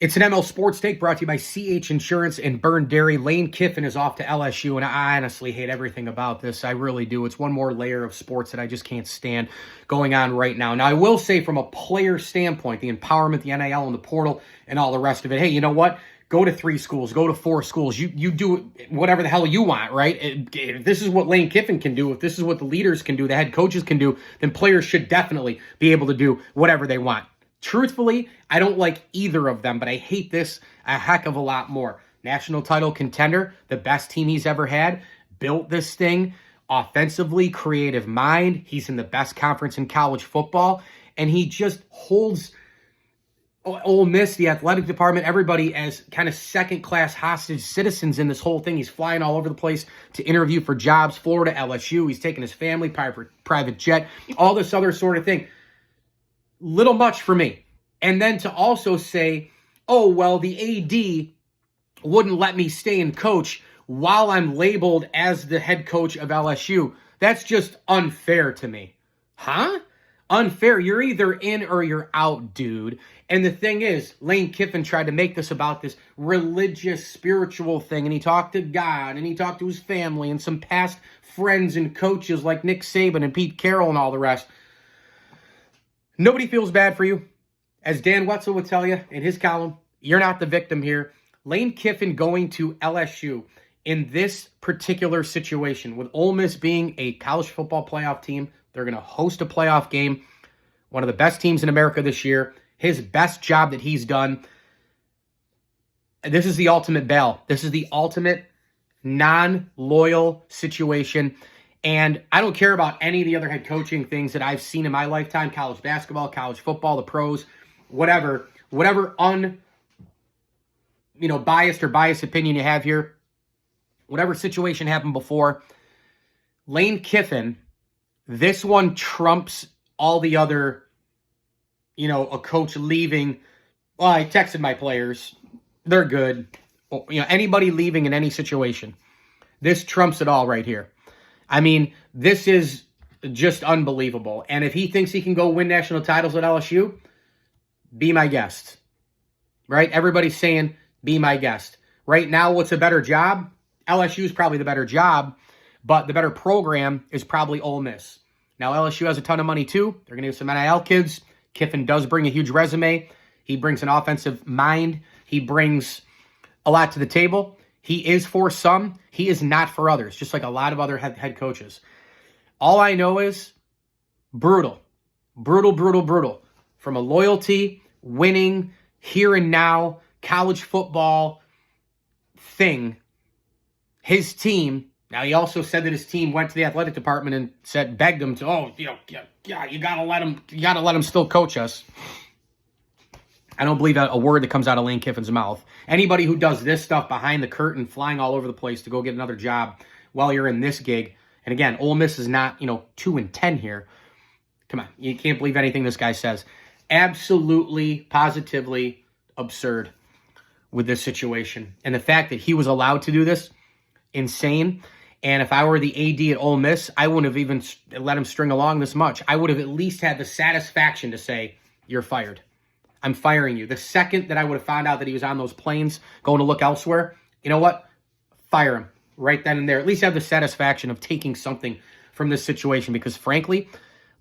It's an ML Sports Take brought to you by CH Insurance and Burn Dairy. Lane Kiffin is off to LSU, and I honestly hate everything about this. I really do. It's one more layer of sports that I just can't stand going on right now. Now, I will say from a player standpoint, the empowerment, the NIL, and the portal, and all the rest of it, hey, you know what? Go to 3 schools. Go to 4 schools. You do whatever the hell you want, right? If this is what Lane Kiffin can do, if this is what the leaders can do, the head coaches can do, then players should definitely be able to do whatever they want. Truthfully, I don't like either of them, but I hate this a heck of a lot more. National title contender, the best team he's ever had, built this thing offensively, creative mind. He's in the best conference in college football, and he just holds Ole Miss, the athletic department, everybody as kind of second-class hostage citizens in this whole thing. He's flying all over the place to interview for jobs, Florida, LSU. He's taking his family, private jet, all this other sort of thing. Little much for me. And then to also say, oh, well, the AD wouldn't let me stay and coach while I'm labeled as the head coach of LSU. That's just unfair to me. Huh? Unfair. You're either in or you're out, dude. And the thing is, Lane Kiffin tried to make this about this religious, spiritual thing, and he talked to God, and he talked to his family, and some past friends and coaches like Nick Saban and Pete Carroll and all the rest. Nobody feels bad for you. As Dan Wetzel would tell you in his column, you're not the victim here. Lane Kiffin going to LSU in this particular situation, with Ole Miss being a college football playoff team, they're going to host a playoff game, one of the best teams in America this year, his best job that he's done. This is the ultimate bail. This is the ultimate non-loyal situation. And I don't care about any of the other head coaching things that I've seen in my lifetime, college basketball, college football, the pros, whatever biased opinion you have here, whatever situation happened before, Lane Kiffin, this one trumps all the other, a coach leaving. Well, I texted my players. They're good. Anybody leaving in any situation. This trumps it all right here. I mean, this is just unbelievable. And if he thinks he can go win national titles at LSU, be my guest. Right? Everybody's saying, be my guest. Right now, what's a better job? LSU is probably the better job, but the better program is probably Ole Miss. Now, LSU has a ton of money too. They're going to get some NIL kids. Kiffin does bring a huge resume. He brings an offensive mind. He brings a lot to the table. He is for some. He is not for others, just like a lot of other head coaches. All I know is brutal. Brutal, brutal, brutal. From a loyalty, winning, here and now, college football thing, his team, now he also said that his team went to the athletic department and begged him to, you gotta let him still coach us. I don't believe a word that comes out of Lane Kiffin's mouth. Anybody who does this stuff behind the curtain, flying all over the place to go get another job while you're in this gig, and again, Ole Miss is not, 2-10 here. Come on, you can't believe anything this guy says. Absolutely, positively absurd with this situation. And the fact that he was allowed to do this, insane. And if I were the AD at Ole Miss, I wouldn't have even let him string along this much. I would have at least had the satisfaction to say, you're fired. I'm firing you. The second that I would have found out that he was on those planes going to look elsewhere, you know what? Fire him right then and there. At least have the satisfaction of taking something from this situation, because frankly,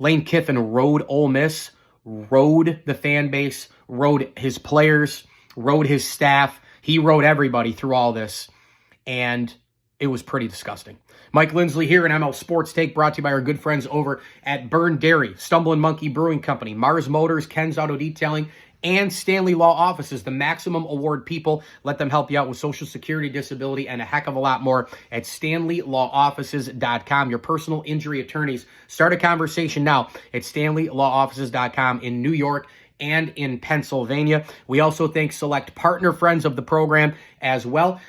Lane Kiffin rode Ole Miss, rode the fan base, rode his players, rode his staff. He rode everybody through all this, and it was pretty disgusting. Mike Lindsley here in ML Sports Take, brought to you by our good friends over at Burn Dairy, Stumbling Monkey Brewing Company, Mars Motors, Ken's Auto Detailing, and Stanley Law Offices, the maximum award people. Let them help you out with Social Security, disability, and a heck of a lot more at StanleyLawOffices.com. Your personal injury attorneys. Start a conversation now at StanleyLawOffices.com in New York and in Pennsylvania. We also thank select partner friends of the program as well.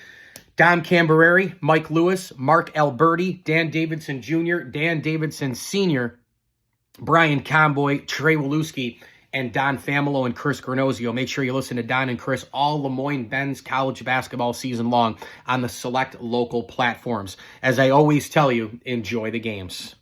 Dom Cambereri, Mike Lewis, Mark Alberti, Dan Davidson Jr., Dan Davidson Sr., Brian Comboy, Trey Walewski, and Don Familo and Chris Granozio. Make sure you listen to Don and Chris all Lemoyne Ben's college basketball season long on the select local platforms. As I always tell you, enjoy the games.